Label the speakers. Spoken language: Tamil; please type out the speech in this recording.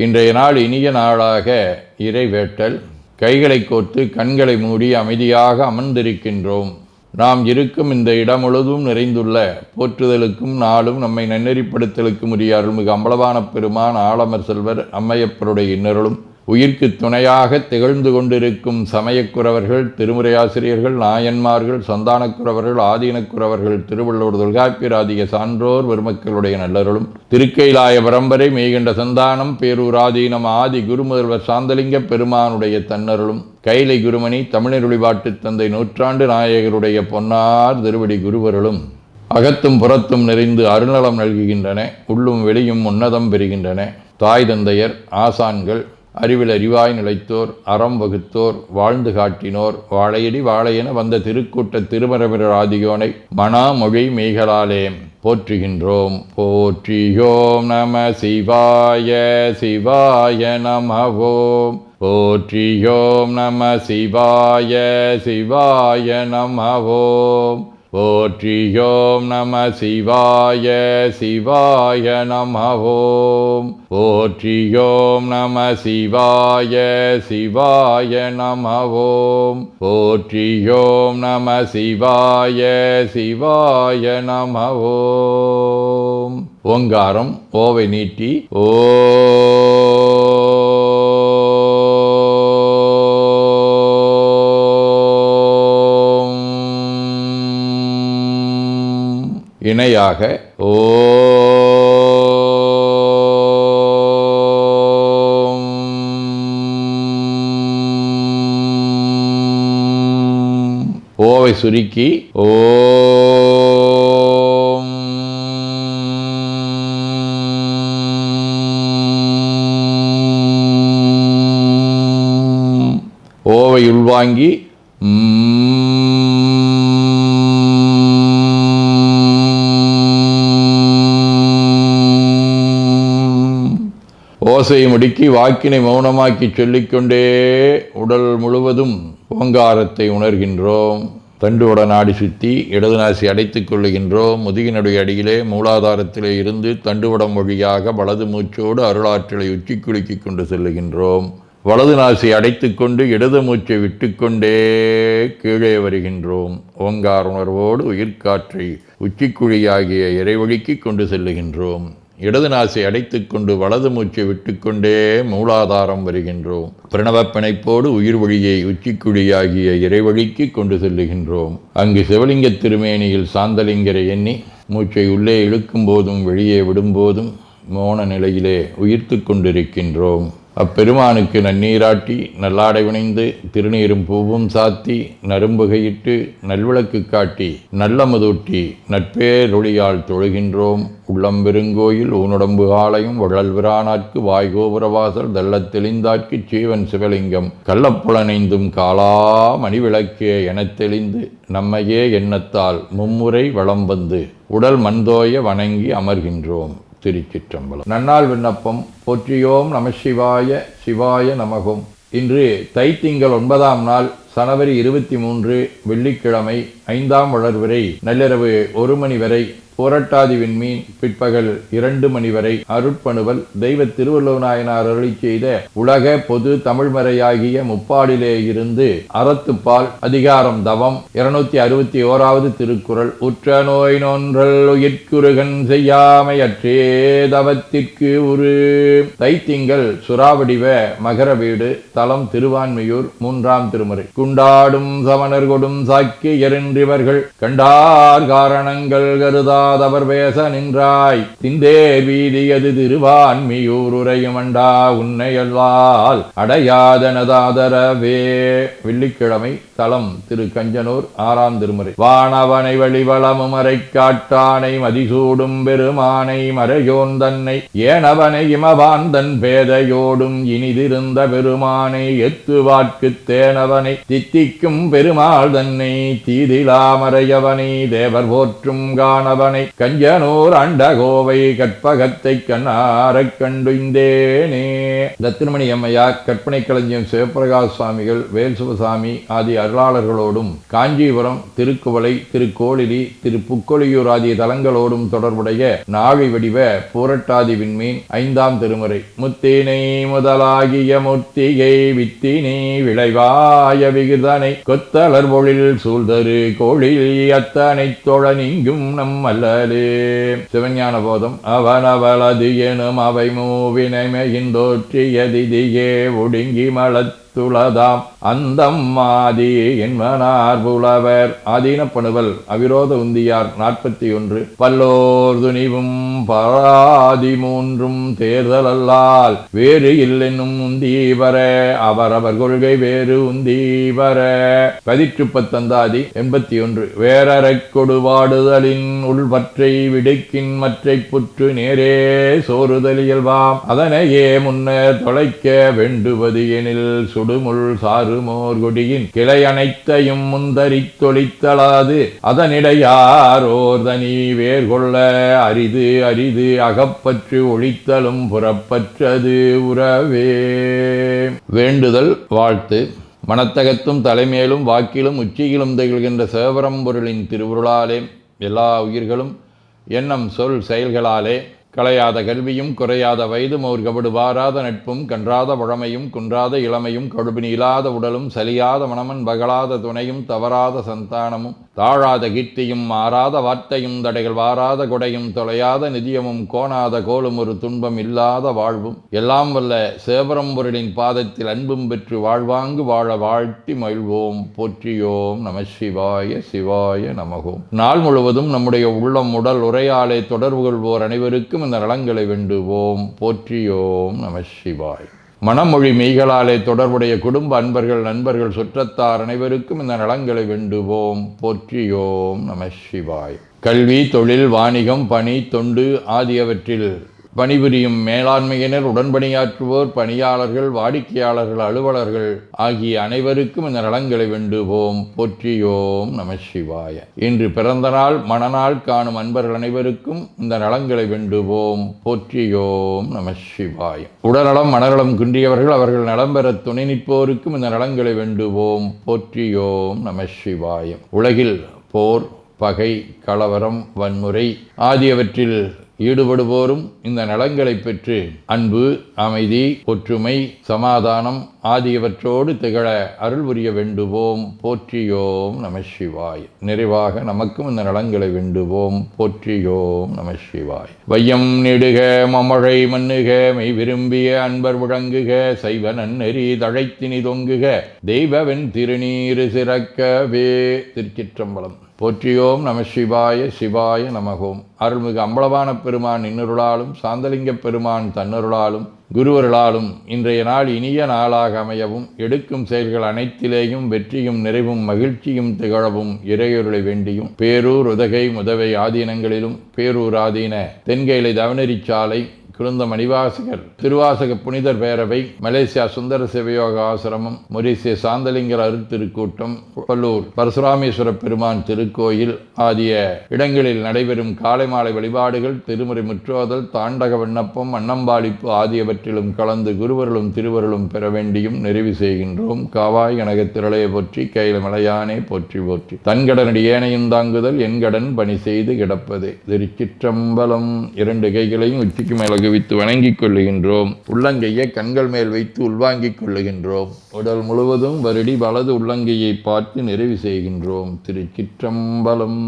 Speaker 1: இன்றைய நாள் இனிய நாளாக இறைவேட்டல். கைகளை கோர்த்து கண்களை மூடி அமைதியாக அமர்ந்திருக்கின்றோம். நாம் இருக்கும் இந்த இடம் முழுதும் நிறைந்துள்ள போற்றுதலுக்கும் நாளும் நம்மை நன்னெறிப்படுத்தலுக்கும் உரிய அருள்மிகு அம்பலவான பெருமான் ஆலமர் செல்வர் அம்மையப்பருடைய இன்னருளும் உயிர்க்கு துணையாக திகழ்ந்து கொண்டிருக்கும் சமயக்குறவர்கள், திருமுறையாசிரியர்கள், நாயன்மார்கள், சந்தானக்குறவர்கள், ஆதீனக்குறவர்கள், திருவள்ளுவர், தொல்காப்பியராதிய சான்றோர் பெருமக்களுடைய நல்லருளும் திருக்கைலாய பரம்பரை மெய்கண்ட சந்தானம் பேரூராதீனம் ஆதி குருமுதல்வர் சாந்தலிங்க பெருமானுடைய தன்னருளும் கைலை குருமணி தமிழருளிபாட்டு தந்தை நூற்றாண்டு நாயகருடைய பொன்னார் திருவடி குருவருளும் அகத்தும் புறத்தும் நிறைந்து அருநலம் நல்குகின்றன. உள்ளும் வெளியும் உன்னதம் பெறுகின்றன. தாய் தந்தையர், ஆசான்கள், அறிவில் அறிவாய் நிலைத்தோர், அறம் வகுத்தோர், வாழ்ந்து காட்டினோர், வாழையடி வாழையென வந்த திருக்கூட்ட திருமரபிரர் ஆதியோனை மணாமொழி மெய்களாலே போற்றுகின்றோம். போற்றியோம் நம சிவாய சிவாய நமவோம். போற்றியோம் நம சிவாய சிவாய நமவோம். போற்றியோம் நம சிவாய சிவாய நமவோம். போற்றியோம் நம சிவாய சிவாய நமவோம். போற்றியோம் நம சிவாய சிவாய நமவோம். ஓங்காரம் ஓவை நீட்டி ஓ இணையாக ஓம். ஓவை சுருக்கி ஓம். ஓவை உள்வாங்கி ஓசையை முடுக்கி வாக்கினை மௌனமாக்கி சொல்லிக்கொண்டே உடல் முழுவதும் ஓங்காரத்தை உணர்கின்றோம். தண்டுவட நாடி சுற்றி இடது நாசி அடைத்துக் கொள்ளுகின்றோம். முதுகினுடைய அடியிலே மூலாதாரத்திலே இருந்து தண்டுவடம் வழியாக வலது மூச்சோடு அருளாற்றலை உச்சி குலுக்கி கொண்டு செல்லுகின்றோம். வலது நாசி அடைத்து கொண்டு இடது மூச்சை விட்டுக்கொண்டே கீழே வருகின்றோம். ஓங்கார உணர்வோடு உயிர்காற்றை உச்சிக்குழியாகிய இறைவழிக்கு கொண்டு செல்லுகின்றோம். இடது நாசை அடைத்துக் கொண்டு வலது மூச்சை விட்டுக்கொண்டே மூலாதாரம் வருகின்றோம். பிரணவ பிணைப்போடு உயிர் வழியை உச்சிக்குழியாகிய இறைவழிக்கு கொண்டு செல்லுகின்றோம். அங்கு சிவலிங்க திருமேனியில் சாந்தலிங்கரை எண்ணி மூச்சை உள்ளே இழுக்கும் போதும் வெளியே விடும்போதும் மோன நிலையிலே உயிர்த்து கொண்டிருக்கின்றோம். அப்பெருமானுக்கு நன்னீராட்டி நல்லாடை வினைந்து திருநீரும் பூவும் சாத்தி நரும்புகையிட்டு நல்விளக்கு காட்டி நல்லமதூட்டி நட்பேரொளியால் தொழுகின்றோம். உள்ளம்பெருங்கோயில் ஊனுடம்பு ஆலயம் வள்ளல் விரானாற்கு வாய்கோபுரவாசல் தள்ளத் தெளிந்தாற்கு சீவன் சிவலிங்கம் கள்ளப்புலனைந்தும் காலா மணிவிளக்கே எனத் தெளிந்து நம்மையே எண்ணத்தால் மும்முறை வளம் வந்து உடல் மண்தோய வணங்கி அமர்கின்றோம். திருச்சிற்றம்பலம். நன்னாள் விண்ணப்பம். போற்றியோம் நம சிவாய சிவாய நமகோம். இன்று தைத்திங்கள் 9ஆம் நாள் சனவரி 23 வெள்ளிக்கிழமை 5ஆம் வளர்வரை நள்ளிரவு 1 மணி வரை புரட்டாதி விண்மீன் பிற்பகல் 2 மணி வரை அருட்பணுவல் தெய்வ திருவள்ளுவர் நாயனார் அருளி செய்த உலக பொது தமிழ்மறையாகிய முப்பாடிலே இருந்து அறத்துப்பால் அதிகாரம் தவம் 261வது திருக்குறள். உற்ற நோய் நோன்றல் உயிர்க்குறுகன் செய்யாமை அற்றே தவத்திற்கு உரு. தைத்திங்கள் சுறாவடிவ மகர வீடு. தலம் திருவான்மையூர். 3ஆம் திருமுறை. குண்டாடும் சமணர் கொடும் சாக்கியரின்றிவர்கள் கண்டார் காரணங்கள் கருதா அவர் பேச நின்றாய் திந்தேர் வீதியது திருவான்மியூர் உரையுமண்டா உன்னையல்லால் அடையாதனதாதரவே. வெள்ளிக்கிழமை. தலம் திரு கஞ்சனூர். 6ஆம் திருமுறை. வானவனை வழிவளமும் அறை காட்டானை மதிசூடும் பெருமானை மறையோன் தன்னை ஏனவனை இமவான் தன் பேதையோடும் இனிதிருந்த பெருமானை எத்துவாட்கு தேனவனை தித்திக்கும் பெருமாள் தன்னை தீதிலா மறையவனை தேவர் போற்றும் காணவன் கருளானை கஞ்சனூர் அண்டகோவை கற்பகத்தை கண்ணாரக் கண்டுந்தேனே. ரத்தினமணி அம்மையார், கற்பனை களஞ்சியம் சிவபிரகாஷ் சுவாமிகள், வேல் சிவசாமி ஆகிய அருளாளர்களோடும் காஞ்சிபுரம், திருக்குவளை, திருக்கோளிலி, திருப்புக்கொழியூர் ஆகிய தலங்களோடும் தொடர்புடைய நாழி வடிவ பூரட்டாதி விண்மீன் 5ஆம் திருமுறை. முத்தினை முதலாகிய முத்திகை வித்தினை விளைவாய விகிதனை கொத்தலர் பொழில் சூழ்தரு கோழில் அத்தனை தொழ நீங்கும் நம்மல்லலே. சிவஞான போதம். அவனவளது எனும் அவை மூவினைமையின்றோற்றியதிதியே ஒடுங்கி மலத்துளதாம் அந்தம் ஆதி என்மனார் புலவர். ஆதீனப்பணுவல் அவிரோத உந்தியார் 41. பல்லோர் துணிவும் பராதி மூன்றும் தேர்தலல்லால் வேறு இல்லென்னும் உந்தீவர அவரவர் கொள்கை வேறு உந்தீவர. 18 81. வேறறக் கொடுவாடுதலின் உள்வற்றை விடுக்கின் மற்றை புற்று நேரே சோறுதல் இயல்பாம் அதனையே முன்னர் தொலைக்க வேண்டுவது எனில் சுடுமுள் சாறுமோர் கொடியின் கிளை அனைத்தையும் முந்தரித் தொழித்தலாது அதனிடையாரோர் தனி வேர்கொள்ள அரிது அரிது அகப்பற்று ஒழித்தலும் புறப்பற்றது உறவே. வேண்டுதல் வாழ்த்து. மனத்தகத்தும் தலைமேலும் வாக்கிலும் உச்சியிலும் திகழ்கின்ற சிவபரம்பொருளின் திருவுருளாலே எல்லா உயிர்களும் எண்ணம் சொல் செயல்களாலே களையாத கல்வியும் குறையாத வயதும் ஒரு கபடு வாராத நட்பும் கன்றாத பழமையும் குன்றாத இளமையும் கடுபினி இல்லாத உடலும் சலியாத மனமன் பகலாத துணையும் தவறாத சந்தானமும் தாழாத கீர்த்தியும் மாறாத வார்த்தையும் தடைகள் வாராத கொடையும் தொலையாத நிதியமும் கோணாத கோலும் ஒரு துன்பம் இல்லாத வாழ்வும் எல்லாம் வல்ல சிவபரம்பொருளின் பாதத்தில் அன்பும் பெற்று வாழ்வாங்கு வாழ வாழ்த்தி மகிழ்வோம். போற்றியோம் நம சிவாய சிவாய நமகோம். நாள் முழுவதும் நம்முடைய உள்ளம் உடல் உரையாலே தொடர்பு கொள்வோர் அனைவருக்கும் இந்த நலங்களை வேண்டுவோம். போற்றியோம் நம சிவாய். மனமொழி மெய்களாலே தொடர்புடைய குடும்ப அன்பர்கள் நண்பர்கள் சுற்றத்தார் அனைவருக்கும் இந்த நலங்களை வேண்டுவோம். போற்றியோம் நம சிவாய். கல்வி, தொழில், வாணிகம், பணி, தொண்டு ஆகியவற்றில் பணிபுரியும் மேலாண்மையினர், உடன்பணியாற்றுவோர், பணியாளர்கள், வாடிக்கையாளர்கள், அலுவலர்கள் ஆகிய அனைவருக்கும் இந்த நலங்களை வேண்டுவோம். போற்றியோம் நம சிவாய. இன்று பிறந்த நாள் மணநாள் காணும் அன்பர்கள் அனைவருக்கும் இந்த நலங்களை வேண்டுவோம். போற்றியோம் நம சிவாய. உடல்நலம் மனநலம் குன்றியவர்கள் அவர்கள் நலம் பெற துணை நிற்போருக்கும் இந்த நலங்களை வேண்டுவோம். போற்றியோம் நம சிவாய. உலகில் போர், பகை, கலவரம், வன்முறை ஆகியவற்றில் ஈடுபடுவோரும் இந்த நலங்களை பெற்று அன்பு, அமைதி, ஒற்றுமை, சமாதானம் ஆகியவற்றோடு திகழ அருள் புரிய வேண்டுவோம். போற்றியோம் நம சிவாய். நிறைவாக நமக்கும் இந்த நலங்களை வேண்டுவோம். போற்றியோம் நம சிவாய். வையம் நெடுக மமழை மண்ணுக மெய் விரும்பிய அன்பர் முழங்குக சைவ நன்னெறி தழைத்தினி தொங்குக தெய்வவென் திருநீரு சிறக்கவே. திருச்சிற்றம்பலம். போற்றியோம் நம சிவாய சிவாய நமகோம். அருள்மிகு அம்பலவான பெருமான் இன்னருளாலும் சாந்தலிங்க பெருமான் தன்னருளாலும் குருவருளாலும் இன்றைய நாள் இனிய நாளாக அமையவும் எடுக்கும் செயல்கள் அனைத்திலேயும் வெற்றியும் நிறைவும் மகிழ்ச்சியும் திகழவும் இறையொருளை வேண்டியும் பேரூர் உதகை முதவை ஆதீனங்களிலும் பேரூர் ஆதீன தென்கைலை தவனரிச்சாலை குருந்த மணிவாசகர் திருவாசக புனிதர் பேரவை, மலேசியா சுந்தர சிவயோக ஆசிரமம், மொரீசிய சாந்தலிங்கர் அருத்திருக்கூட்டம், பல்லூர் பரசுராமேஸ்வர பெருமான் திருக்கோயில் ஆகிய இடங்களில் நடைபெறும் காலை மாலை வழிபாடுகள், திருமுறை முற்றோதல், தாண்டக விண்ணப்பம், அன்னம்பாளிப்பு ஆகியவற்றிலும் கலந்து குருவர்களும் திருவருளும் பெற வேண்டியும் நிறைவு செய்கின்றோம். காவாய் கனகத்திரளையை போற்றி கையில மலையானே போற்றி போற்றி தன்கடனடி ஏனையும் தாங்குதல் என்கடன் பணி செய்து கிடப்பதே. திருச்சிற்றம்பலம். 2 கைகளையும் உச்சிக்கு மேல குவித்து வணங்கிக் கொள்ளுகின்றோம். உள்ளங்கையை கண்கள் மேல் வைத்து உள்வாங்கிக் கொள்ளுகின்றோம். உடல் முழுவதும் வருடி வலது உள்ளங்கையை பார்த்து நிறைவு செய்கின்றோம். திருச்சிற்றம்பலம்.